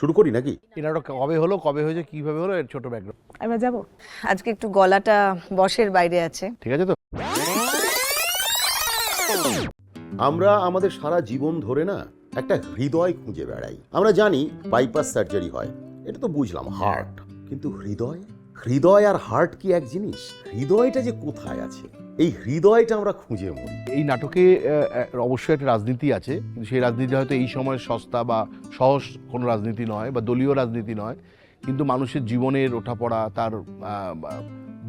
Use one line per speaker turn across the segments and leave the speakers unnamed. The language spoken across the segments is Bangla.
শুরু করি নাকি?
এই নাটক কবে হলো, কবে হয়েছে, কিভাবে হলো, এর ছোট ব্যাকগ্রাউন্ড।
এবার যাব।
আজকে একটু গলাটা বশের বাইরে আছে।
ঠিক আছে তো?
আমরা আমাদের সারা জীবন ধরে না একটা হৃদয় খুঁজে বেড়াই। আমরা জানি বাইপাস সার্জারি হয়, এটা তো বুঝলাম, হার্ট। কিন্তু হৃদয়, হৃদয় আর হার্ট কি এক জিনিস? হৃদয়টা যে কোথায় আছে, এই হৃদয়টা আমরা খুঁজে মরি।
এই নাটকে অবশ্যই একটা রাজনীতি আছে, কিন্তু সেই রাজনীতি হয়তো এই সময় সস্তা বা সহজ কোনো রাজনীতি নয়, বা দলীয় রাজনীতি নয়, কিন্তু মানুষের জীবনের ওঠাপড়া, তার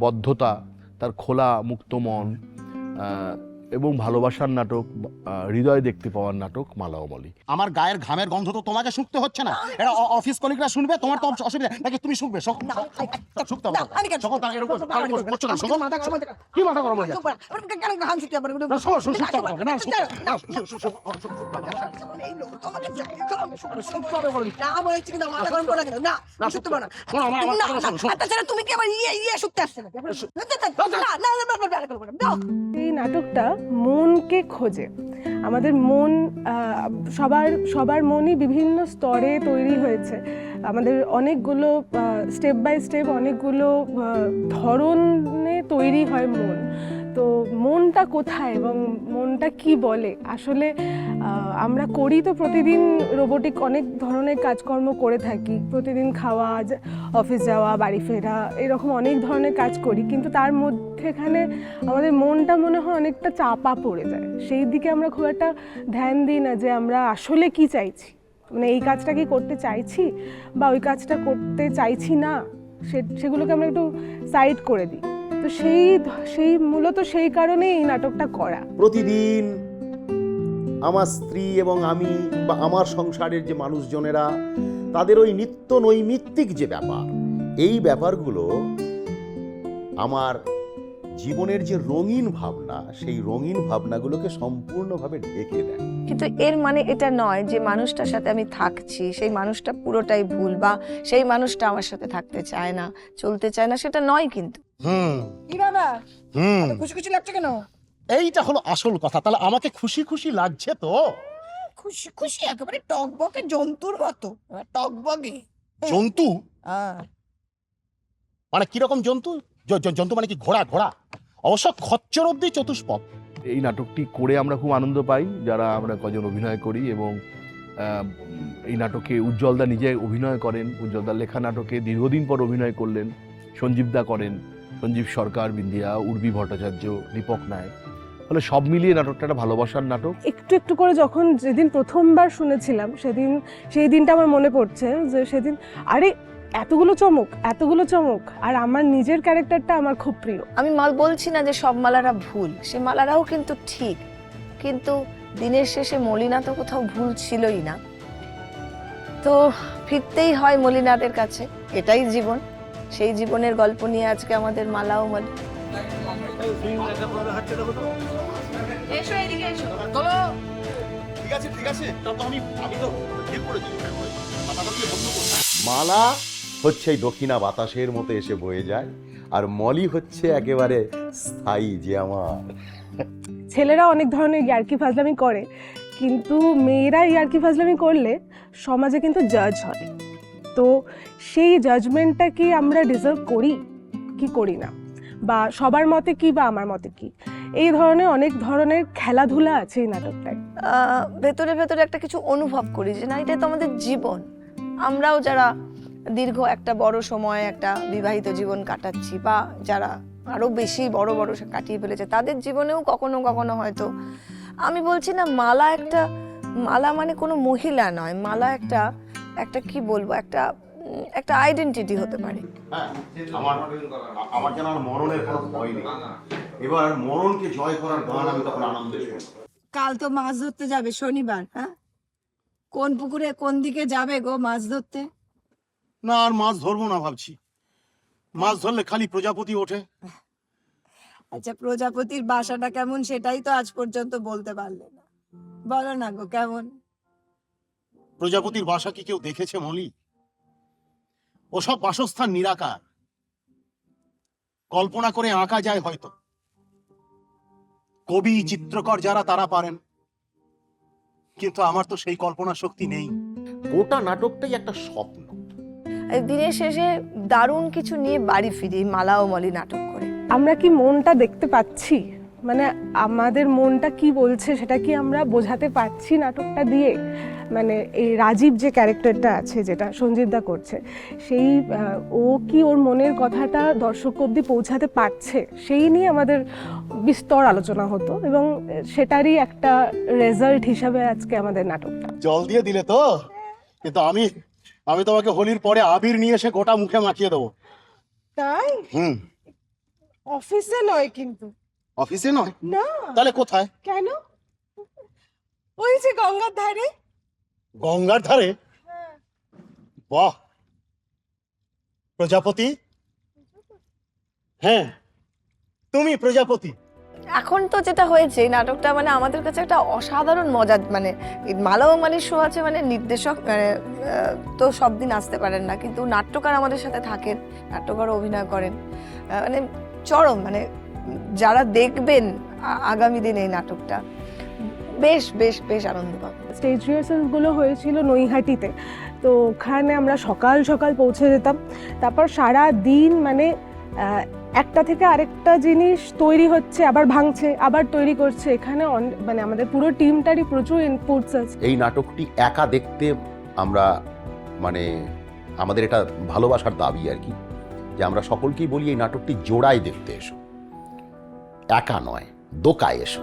বদ্ধতা, তার খোলা মুক্ত মন এবং ভালোবাসার নাটক, হৃদয় দেখতে পাওয়ার নাটক মালা ও মলি।
আমার গায়ের ঘামের গন্ধ তো তোমাকে শুকতে হচ্ছে না, এটা অফিস কলিগরা শুনবে, তোমার তো অসুবিধা নাকি? তুমি শুকবে, শুকতে হবে। সকল তার এরকম করছো না, সকল মাথা গরম, কি মাথা গরম হয়ে যাচ্ছে?
কেন ঘাম ছুটে আবার
না, শুকতে হবে না,
তুমি কি আবার শুকতে আসছে না? এই নাটকটা মনকে খোঁজে। আমাদের মন, সবার মনই বিভিন্ন স্তরে তৈরি হয়েছে। আমাদের অনেকগুলো স্টেপ বাই স্টেপ অনেকগুলো ধরনে তৈরি হয় মন। তো মনটা কোথায় এবং মনটা কি বলে আসলে, আমরা করি তো প্রতিদিন রোবোটিক অনেক ধরনের কাজকর্ম করে থাকি, প্রতিদিন খাওয়া, অফিস যাওয়া, বাড়ি ফেরা, এরকম অনেক ধরনের কাজ করি, কিন্তু তার মধ্যেখানে আমাদের মনটা মনে হয় অনেকটা চাপা পড়ে যায়। সেই দিকে আমরা খুব একটা ধ্যান দিই না যে আমরা আসলে কি চাইছি, মানে এই কাজটা কি করতে চাইছি বা ওই কাজটা করতে চাইছি না, সেগুলোকে আমরা একটু সাইড করে দিই। তো সেই মূলত সেই কারণেই এই নাটকটা করা।
প্রতিদিন আমার স্ত্রী এবং আমি বা আমার সংসারের যে মানুষজনেরা, তাদের ওই নিত্য নৈমিত্তিক যে ব্যাপার, এই ব্যাপারগুলো আমার জীবনের যে রঙিন ভাবনা, সেই রঙিন ভাবনাগুলোকে সম্পূর্ণভাবে ঢেকে দেয়।
কিন্তু এর মানে এটা নয় যে মানুষটার সাথে আমি থাকছি সেই মানুষটা পুরোটাই ভুল, বা সেই মানুষটা আমার সাথে থাকতে চায় না, চলতে চায় না, সেটা নয় কিন্তু।
কি বাবা, খুশি খুশি লাগছে কেন?
এইটা হলো আসল কথা। তাহলে আমাকে খুশি খুশি লাগছে তো?
খুশি খুশি একেবারে টকবকে জন্তুর মতো, টকবকে
জন্তু মানে কিরকম জন্তু? জন্তু মানে কি ঘোড়া? ঘোড়া অবশ্য খচ্চর অব্দি চতুষ্পদ।
এই নাটকটি করে আমরা খুব আনন্দ পাই, যারা আমরা কজন অভিনয় করি, এবং এই নাটকে উজ্জ্বলদা নিজে অভিনয় করেন। উজ্জ্বলদার লেখা নাটকে দীর্ঘদিন পর অভিনয় করলেন। সঞ্জীবদা করেন, সঞ্জীব সরকার, বিন্দিয়া, উর্বি ভট্টাচার্য, দীপক নায়ক। ফলে সব মিলিয়ে নাটকটা একটা ভালোবাসার নাটক।
একটু একটু করে যখন যেদিন প্রথমবার শুনেছিলাম সেই দিনটা আমার মনে পড়ছে, যে সেদিন আরে এতগুলো চমক, আর আমার নিজের ক্যারেক্টারটা আমার খুব প্রিয়।
আমি বলছি না যে সব মালারা ভুল, সে মালারাও কিন্তু ঠিক, কিন্তু দিনের শেষে মলিনা তো কোথাও ভুল ছিলই না। তো ফিরতেই হয় মলিনাদের কাছে, এটাই জীবন। সেই জীবনের গল্প নিয়ে আজকে আমাদের মালা ও মলি।
মালা হচ্ছে এই দক্ষিণা বাতাসের মতো এসে বয়ে যায়, আর মলি হচ্ছে একেবারে স্থায়ী, যে আমার।
ছেলেরা অনেক ধরনের ইয়ার্কি ফাজলামি করে, কিন্তু মেয়েরা ইয়ার্কি ফাজলামি করলে সমাজে কিন্তু জাজ হয়। তো সেই জাজমেন্টটা কি আমরা ডিজার্ভ করি কি করি না, বা সবার মতে কি বা আমার মতে কি, এই ধরনের অনেক ধরনের খেলাধুলা আছে এই নাটকটায়।
ভেতরে ভেতরে একটা কিছু অনুভব করি যে না, এটা তো আমাদের জীবন। আমরাও যারা দীর্ঘ একটা বড় সময় একটা বিবাহিত জীবন কাটাচ্ছি, বা যারা আরো বেশি বড় কাটিয়ে ফেলেছে, তাদের জীবনেও কখনো কখনো হয়তো, আমি বলছি না মালা মানে কোনো মহিলা নয়, মালা একটা কি বলবো, একটা আইডেন্টিটি হতে পারে।
আমার যেন আর মরণের কোনো ভয় নেই। এবার মরণকে জয় করার গান আমি তখন আনন্দে শুনবো।
কাল তো মাছ ধরতে যাবে শনিবার, হ্যাঁ? কোন পুকুরে কোন দিকে যাবে গো মাছ ধরতে?
না, আর মাছ ধরবো না ভাবছি। মাছ ধরলে খালি প্রজাপতি ওঠে।
আচ্ছা, প্রজাপতির বাসাটা কেমন সেটাই তো আজ পর্যন্ত বলতে পারলে না। বলো না গো, কেমন?
প্রজাপতির বাসা কি কেউ দেখেছে মলি? ওসব বাসস্থান নিরাকার, কল্পনা করে আঁকা যায় হয়তো। কবি, চিত্রকর যারা, তারা পারেন, কিন্তু আমার তো সেই কল্পনা শক্তি নেই।
গোটা নাটকটাই একটা স্বপ্ন।
দিনের শেষে দারুণ কিছু নিয়ে বাড়ি ফিরি এই মালা ও মলি নাটক করে।
আমরা কি মনটা দেখতে পাচ্ছি, মানে আমাদের মনটা কি বলছে সেটা কি আমরা বোঝাতে পারছি নাটকটা দিয়ে? মানে এই রাজীব যে ক্যারেক্টারটা আছে, যেটা সঞ্জীব দা করছে, সেই ও কি ওর মনের কথাটা দর্শক অবধি পৌঁছাতে পারছে, সেই নিয়ে আমাদের বিস্তর আলোচনা হতো, এবং সেটারই একটা রেজাল্ট হিসাবে আজকে আমাদের নাটকটা।
জল দিয়ে দিলে তো, কিন্তু আমি তোমাকে হোলির পরে আবির নিয়ে এসে গোটা মুখে মাখিয়ে দেবো।
তাই?
হুম।
অফিসে নয় কিন্তু।
অফিসে নয়?
না।
তাহলে কোথায়?
কেন? ওই যে গঙ্গার ধারে।
গঙ্গার ধারে? বাহ। প্রজাপতি? হ্যাঁ, তুমি প্রজাপতি।
এখন তো যেটা হয়েছে এই নাটকটা মানে আমাদের কাছে একটা অসাধারণ মজার, মানে এই মালা ও মালির শো আছে, মানে নির্দেশক তো সব দিন আসতে পারেন না, কিন্তু নাট্যকার আমাদের সাথে থাকেন, নাট্যকার অভিনয় করেন, মানে চরম, মানে যারা দেখবেন আগামী দিন এই নাটকটা বেশ বেশ বেশ আনন্দ পাবে।
স্টেজ রিহার্সালগুলো হয়েছিল নৈহাটিতে, তো ওখানে আমরা সকাল সকাল পৌঁছে যেতাম, তারপর সারা দিন মানে একটা থেকে আরেকটা জিনিস তৈরি হচ্ছে, আবার ভাঙছে, আবার তৈরি করছে। এখানে মানে আমাদের পুরো টিমটারই প্রচুর ইনপুটস আছে।
এই নাটকটি একা দেখতে আমরা মানে আমাদের এটা ভালোবাসার দাবি আর কি, যে আমরা সকলকেই বলি এই নাটকটি জোড়ায় দেখতে এসো, একা নয়, দোকায় এসো।